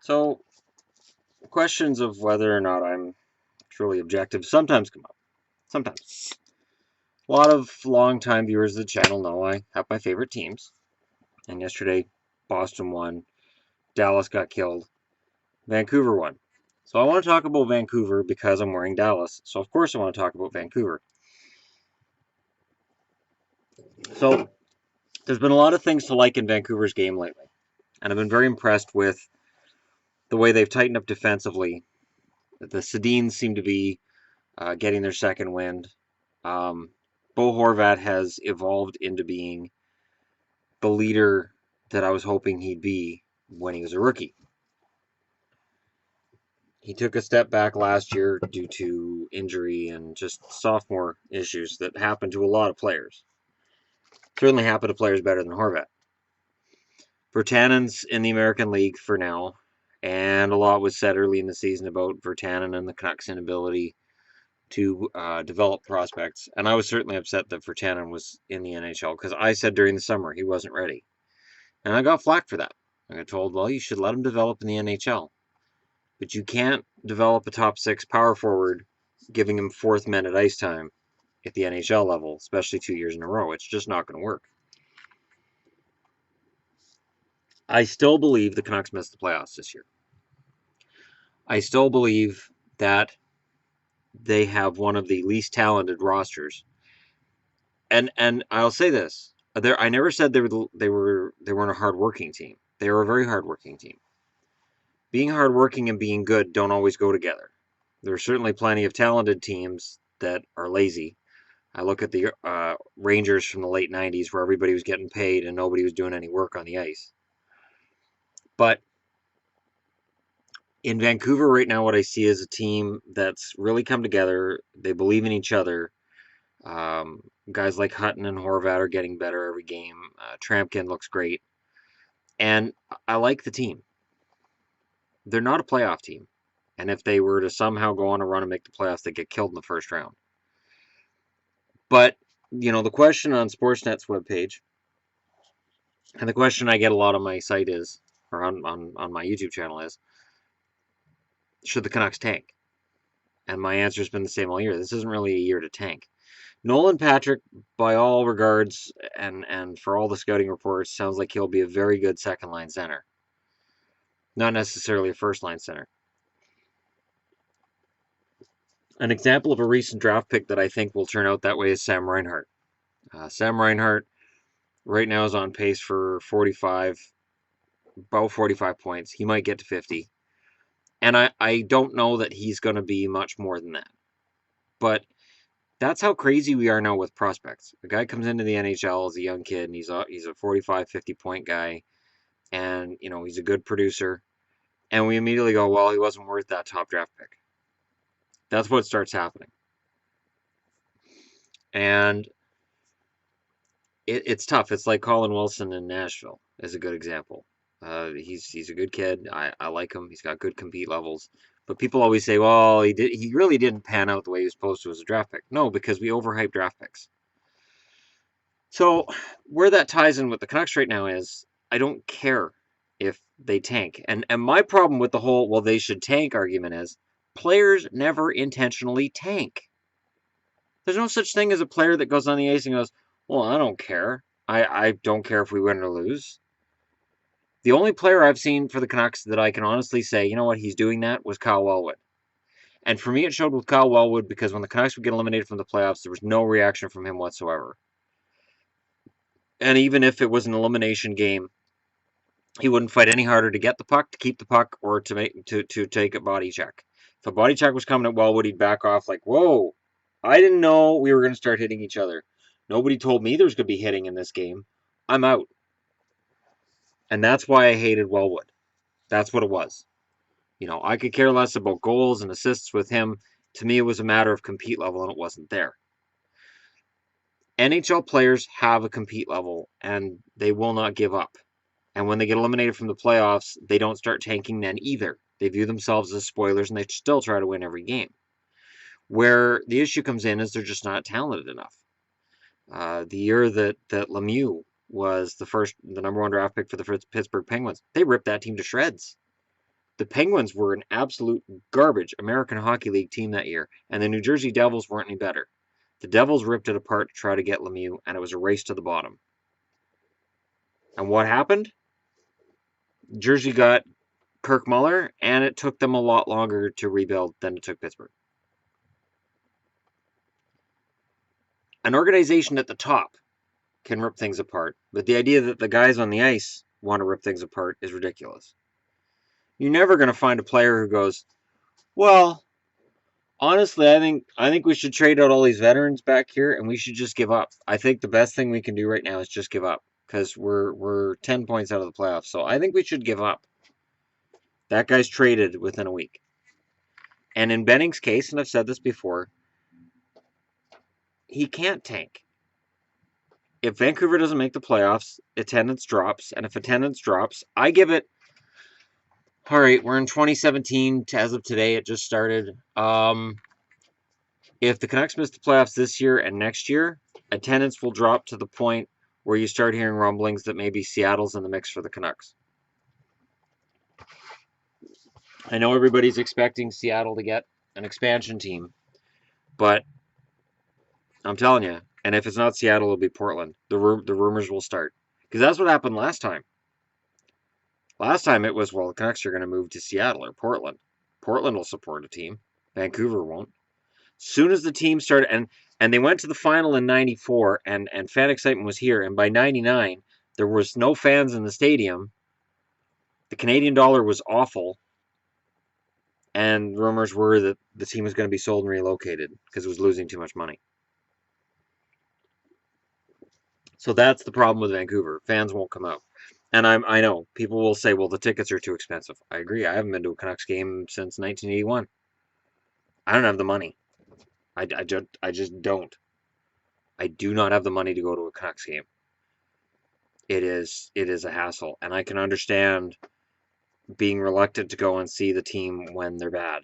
So, questions of whether or not I'm truly objective sometimes come up. Sometimes. A lot of longtime viewers of the channel know I have my favorite teams. And yesterday, Boston won, Dallas got killed, Vancouver won. So I want to talk about Vancouver because I'm wearing Dallas. So of course I want to talk about Vancouver. So there's been a lot of things to like in Vancouver's game lately. And I've been very impressed with the way they've tightened up defensively. The Sedins seem to be getting their second wind. Um, Bo Horvat has evolved into being the leader that I was hoping he'd be when he was a rookie. He took a step back last year due to injury and just sophomore issues that happen to a lot of players. Certainly happen to players better than Horvat. Virtanen's in the American League for now, and a lot was said early in the season about Virtanen and the Canucks' inability to develop prospects. And I was certainly upset that Virtanen was in the NHL because I said during the summer he wasn't ready. And I got flack for that. I got told, well, you should let him develop in the NHL. But you can't develop a top six power forward giving him fourth minute ice time at the NHL level, especially 2 years in a row. It's just not going to work. I still believe the Canucks missed the playoffs this year. I still believe that they have one of the least talented rosters. And I'll say this: I never said they weren't a hardworking team. They were a very hardworking team. Being hardworking and being good don't always go together. There are certainly plenty of talented teams that are lazy. I look at the Rangers from the late 90s where everybody was getting paid and nobody was doing any work on the ice. But in Vancouver right now, what I see is a team that's really come together. They believe in each other. Guys like Hutton and Horvat are getting better every game. Trampkin looks great. And I like the team. They're not a playoff team. And if they were to somehow go on a run and make the playoffs, they get killed in the first round. But, the question on Sportsnet's webpage, and the question I get a lot on my site is, or on my YouTube channel is, should the Canucks tank? And my answer has been the same all year. This isn't really a year to tank. Nolan Patrick, by all regards, and for all the scouting reports, sounds like he'll be a very good second-line center. Not necessarily a first-line center. An example of a recent draft pick that I think will turn out that way is Sam Reinhart. Sam Reinhart right now is on pace for about 45 points. He might get to 50. And I don't know that he's going to be much more than that. But that's how crazy we are now with prospects. A guy comes into the NHL as a young kid, and he's a 45, 50-point guy, and, he's a good producer. And we immediately go, well, he wasn't worth that top draft pick. That's what starts happening. And it's tough. It's like Colin Wilson in Nashville is a good example. He's a good kid. I like him. He's got good compete levels. But people always say, well, he really didn't pan out the way he was supposed to as a draft pick. No, because we overhype draft picks. So where that ties in with the Canucks right now is I don't care if they tank. And my problem with the whole, well, they should tank argument is players never intentionally tank. There's no such thing as a player that goes on the ice and goes, well, I don't care. I don't care if we win or lose. The only player I've seen for the Canucks that I can honestly say, you know what, he's doing that was Kyle Wellwood. And for me, it showed with Kyle Wellwood because when the Canucks would get eliminated from the playoffs, there was no reaction from him whatsoever. And even if it was an elimination game, he wouldn't fight any harder to get the puck, to keep the puck, or to take a body check. If a body check was coming at Wellwood, he'd back off like, whoa, I didn't know we were going to start hitting each other. Nobody told me there was going to be hitting in this game. I'm out. And that's why I hated Wellwood. That's what it was. I could care less about goals and assists with him. To me, it was a matter of compete level, and it wasn't there. NHL players have a compete level, and they will not give up. And when they get eliminated from the playoffs, they don't start tanking then either. They view themselves as spoilers, and they still try to win every game. Where the issue comes in is they're just not talented enough. The year that Lemieux was the number one draft pick for the Pittsburgh Penguins, they ripped that team to shreds. The Penguins were an absolute garbage American Hockey League team that year, and the New Jersey Devils weren't any better. The Devils ripped it apart to try to get Lemieux, and it was a race to the bottom. And what happened? Jersey got Kirk Muller, and it took them a lot longer to rebuild than it took Pittsburgh. An organization at the top can rip things apart, but the idea that the guys on the ice want to rip things apart is ridiculous. You're never going to find a player who goes, well, honestly, I think we should trade out all these veterans back here, and we should just give up. I think the best thing we can do right now is just give up, because we're 10 points out of the playoffs. So I think we should give up. That guy's traded within a week. And in Benning's case, and I've said this before, he can't tank. If Vancouver doesn't make the playoffs, attendance drops, and if attendance drops, I give it. All right, we're in 2017. As of today, it just started. If the Canucks miss the playoffs this year and next year, attendance will drop to the point where you start hearing rumblings that maybe Seattle's in the mix for the Canucks. I know everybody's expecting Seattle to get an expansion team, but I'm telling you, and if it's not Seattle, it'll be Portland. The rumors will start, because that's what happened last time. Last time it was, well, the Canucks are going to move to Seattle or Portland. Portland will support a team. Vancouver won't. Soon as the team started, and they went to the final in '94, and fan excitement was here. And by '99, there was no fans in the stadium. The Canadian dollar was awful, and rumors were that the team was going to be sold and relocated because it was losing too much money. So that's the problem with Vancouver. Fans won't come out. And I know people will say, well, the tickets are too expensive. I agree. I haven't been to a Canucks game since 1981. I don't have the money. I just don't. I do not have the money to go to a Canucks game. It is a hassle, and I can understand being reluctant to go and see the team when they're bad,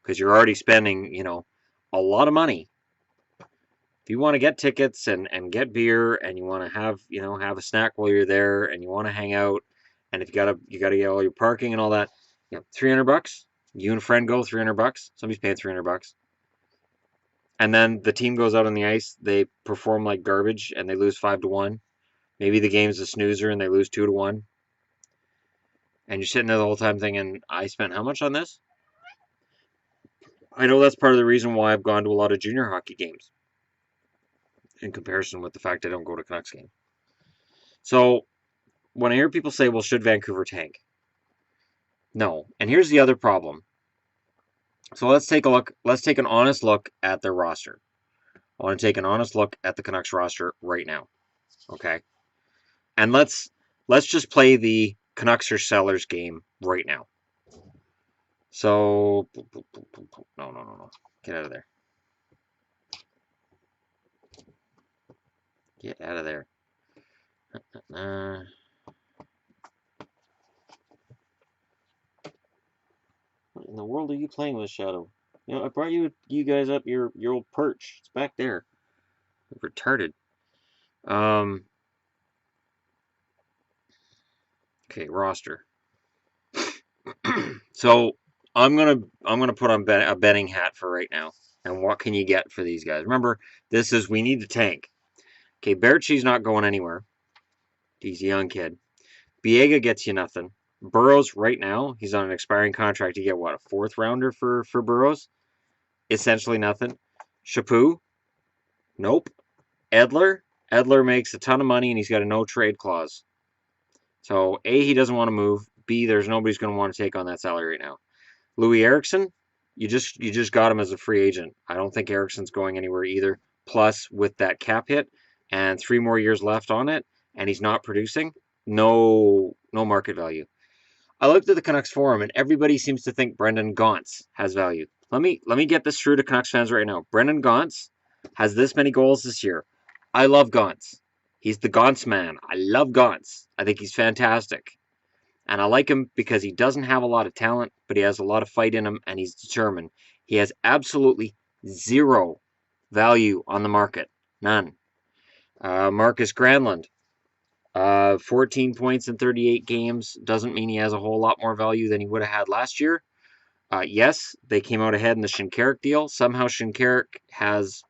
because you're already spending, a lot of money. If you want to get tickets and get beer, and you want to have a snack while you're there, and you want to hang out, and if you gotta get all your parking and all that, $300. You and a friend go, $300. Somebody's paying $300. And then the team goes out on the ice, they perform like garbage, and they lose 5-1. Maybe the game's a snoozer and they lose 2-1. And you're sitting there the whole time thinking, I spent how much on this? I know that's part of the reason why I've gone to a lot of junior hockey games, in comparison with the fact I don't go to Canucks games. So when I hear people say, well, should Vancouver tank? No. And here's the other problem. So let's take a look. Let's take an honest look at their roster. I want to take an honest look at the Canucks roster right now. Okay? And let's just play the Canucks or sellers game right now. So, no. Get out of there. Get out of there. What in the world are you playing with, Shadow? I brought you guys up your old perch. It's back there. Retarded. Okay, roster. So I'm gonna put on a betting hat for right now. And what can you get for these guys? Remember, this is we need to tank. Okay, Bertschy's not going anywhere. He's a young kid. Biega gets you nothing. Burrows right now, he's on an expiring contract. You get what, a 4th rounder for Burrows? Essentially nothing. Chaput? Nope. Edler makes a ton of money and he's got a no trade clause. So A, he doesn't want to move. B, there's nobody's going to want to take on that salary right now. Louis Eriksson, you just got him as a free agent. I don't think Eriksson's going anywhere either. Plus, with that cap hit and 3 more years left on it, and he's not producing, no market value. I looked at the Canucks forum, and everybody seems to think Brendan Gaunce has value. Let me get this through to Canucks fans right now. Brendan Gaunce has this many goals this year. I love Gaunce. He's the Gaunce man. I love Gaunce. I think he's fantastic. And I like him because he doesn't have a lot of talent, but he has a lot of fight in him, and he's determined. He has absolutely zero value on the market. None. Marcus Granlund. 14 points in 38 games doesn't mean he has a whole lot more value than he would have had last year. Yes, they came out ahead in the Shinkarik deal. Somehow Shinkarik has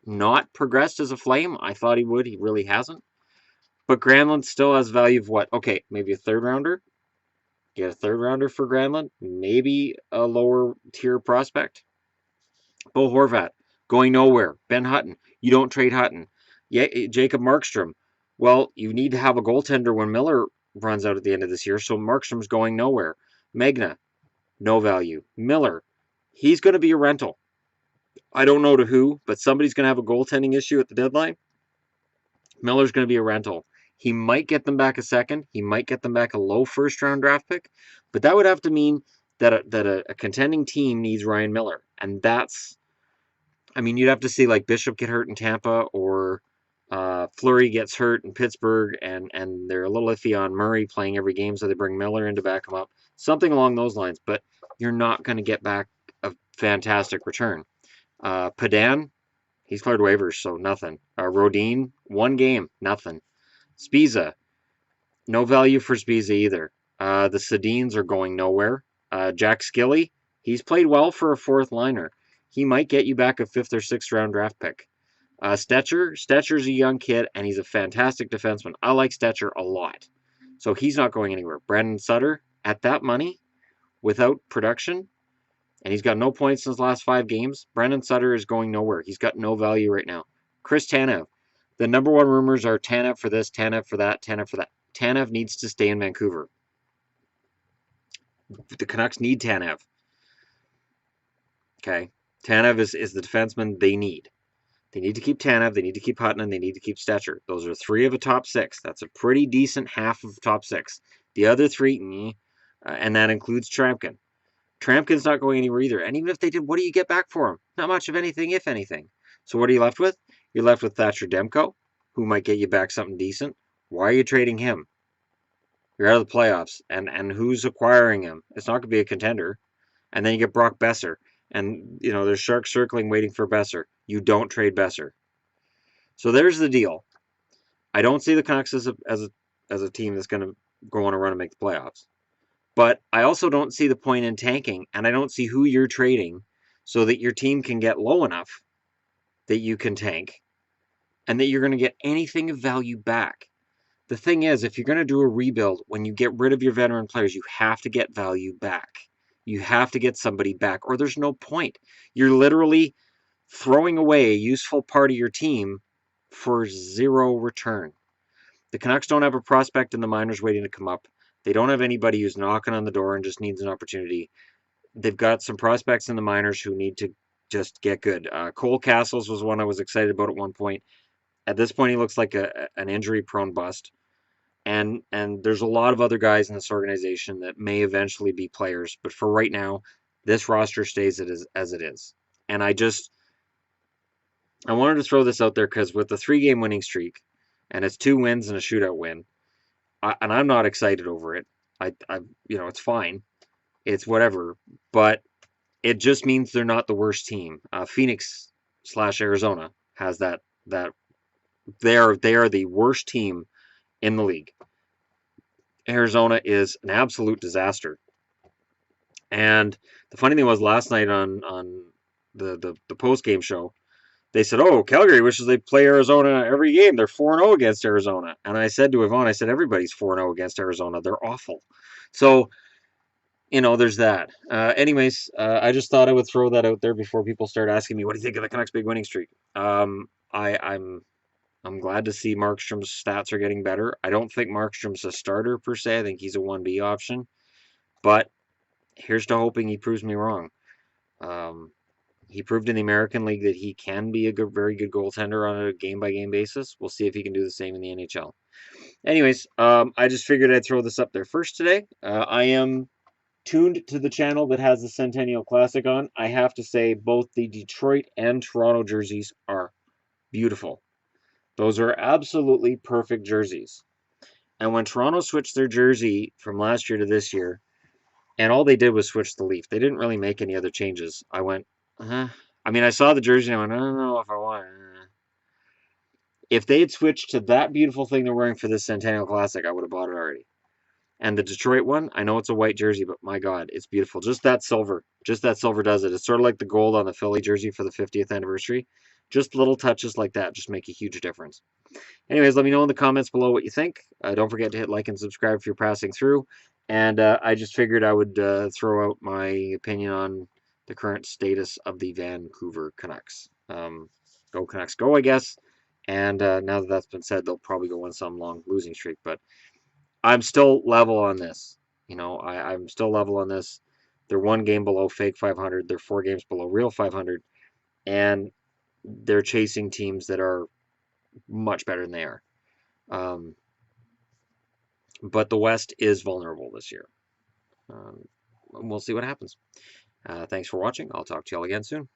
not progressed as a Flame. I thought he would. He really hasn't. But Granlund still has value of what? Okay, maybe a third rounder. Get a third rounder for Granlund. Maybe a lower tier prospect. Bo Horvat, going nowhere. Ben Hutton, you don't trade Hutton. Yeah, Jacob Markstrom. Well, you need to have a goaltender when Miller runs out at the end of this year, so Markstrom's going nowhere. Magna, no value. Miller, he's going to be a rental. I don't know to who, but somebody's going to have a goaltending issue at the deadline. Miller's going to be a rental. He might get them back a second. He might get them back a low first-round draft pick, but that would have to mean that a contending team needs Ryan Miller, and that's, I mean, you'd have to see like Bishop get hurt in Tampa, or Fleury gets hurt in Pittsburgh, and they're a little iffy on Murray playing every game, so they bring Miller in to back him up, something along those lines. But you're not going to get back a fantastic return. Padan, he's cleared waivers, so nothing. Rodin, 1 game, nothing. Spiza, no value for Spiza either. The Sedins are going nowhere. Jack Skilly, he's played well for a fourth liner. He might get you back a 5th or 6th round draft pick. Stetcher's a young kid, and he's a fantastic defenseman. I like Stetcher a lot. So he's not going anywhere. Brandon Sutter, at that money, without production, and he's got no points in his last 5 games, Brandon Sutter is going nowhere. He's got no value right now. Chris Tanev. The number one rumors are Tanev for this, Tanev for that, Tanev for that. Tanev needs to stay in Vancouver. The Canucks need Tanev. Okay? Tanev is the defenseman they need. They need to keep Tanev, they need to keep Hutton, and they need to keep Stetcher. Those are 3 of a top 6. That's a pretty decent half of the top 6. The other 3, and that includes Trampkin. Trampkin's not going anywhere either. And even if they did, what do you get back for him? Not much of anything, if anything. So what are you left with? You're left with Thatcher Demko, who might get you back something decent. Why are you trading him? You're out of the playoffs. And who's acquiring him? It's not going to be a contender. And then you get Brock Besser. And, there's sharks circling waiting for Besser. You don't trade Besser. So there's the deal. I don't see the Canucks as a team that's going to go on a run and make the playoffs. But I also don't see the point in tanking, and I don't see who you're trading so that your team can get low enough that you can tank and that you're going to get anything of value back. The thing is, if you're going to do a rebuild, when you get rid of your veteran players, you have to get value back. You have to get somebody back, or there's no point. You're literally throwing away a useful part of your team for 0 return. The Canucks don't have a prospect in the minors waiting to come up. They don't have anybody who's knocking on the door and just needs an opportunity. They've got some prospects in the minors who need to just get good. Cole Castles was one I was excited about at one point. At this point, he looks like an injury-prone bust. And there's a lot of other guys in this organization that may eventually be players. But for right now, this roster stays as it is. And I wanted to throw this out there because with the 3-game winning streak, and it's 2 wins and a shootout win, and I'm not excited over it. It's fine. It's whatever. But it just means they're not the worst team. Phoenix/Arizona has that. They are the worst team in the league. Arizona is an absolute disaster. And the funny thing was last night on the post-game show, they said, oh, Calgary wishes they'd play Arizona every game. They're 4-0 against Arizona. And I said to Yvonne, everybody's 4-0 against Arizona. They're awful. So, there's that. Anyways, I just thought I would throw that out there before people start asking me, what do you think of the Canucks' big winning streak? I'm glad to see Markstrom's stats are getting better. I don't think Markstrom's a starter per se. I think he's a 1B option. But here's to hoping he proves me wrong. He proved in the American League that he can be a very good goaltender on a game-by-game basis. We'll see if he can do the same in the NHL. Anyways, I just figured I'd throw this up there first today. I am tuned to the channel that has the Centennial Classic on. I have to say both the Detroit and Toronto jerseys are beautiful. Those are absolutely perfect jerseys. And when Toronto switched their jersey from last year to this year, and all they did was switch the leaf, they didn't really make any other changes. I went, I saw the jersey and I went, I don't know if I want If they had switched to that beautiful thing they're wearing for this Centennial Classic, I would have bought it already. And the Detroit one, I know it's a white jersey, but my God, it's beautiful. Just that silver does it. It's sort of like the gold on the Philly jersey for the 50th anniversary. Just little touches like that just make a huge difference. Anyways, let me know in the comments below what you think. Don't forget to hit like and subscribe if you're passing through. And I just figured I would throw out my opinion on the current status of the Vancouver Canucks. Go Canucks, go, I guess. And now that that's been said, they'll probably go on some long losing streak. But I'm still level on this. I'm still level on this. They're one game below fake 500. They're 4 games below real 500. And they're chasing teams that are much better than they are. Um, but the West is vulnerable this year. We'll see what happens. Thanks for watching. I'll talk to y'all again soon.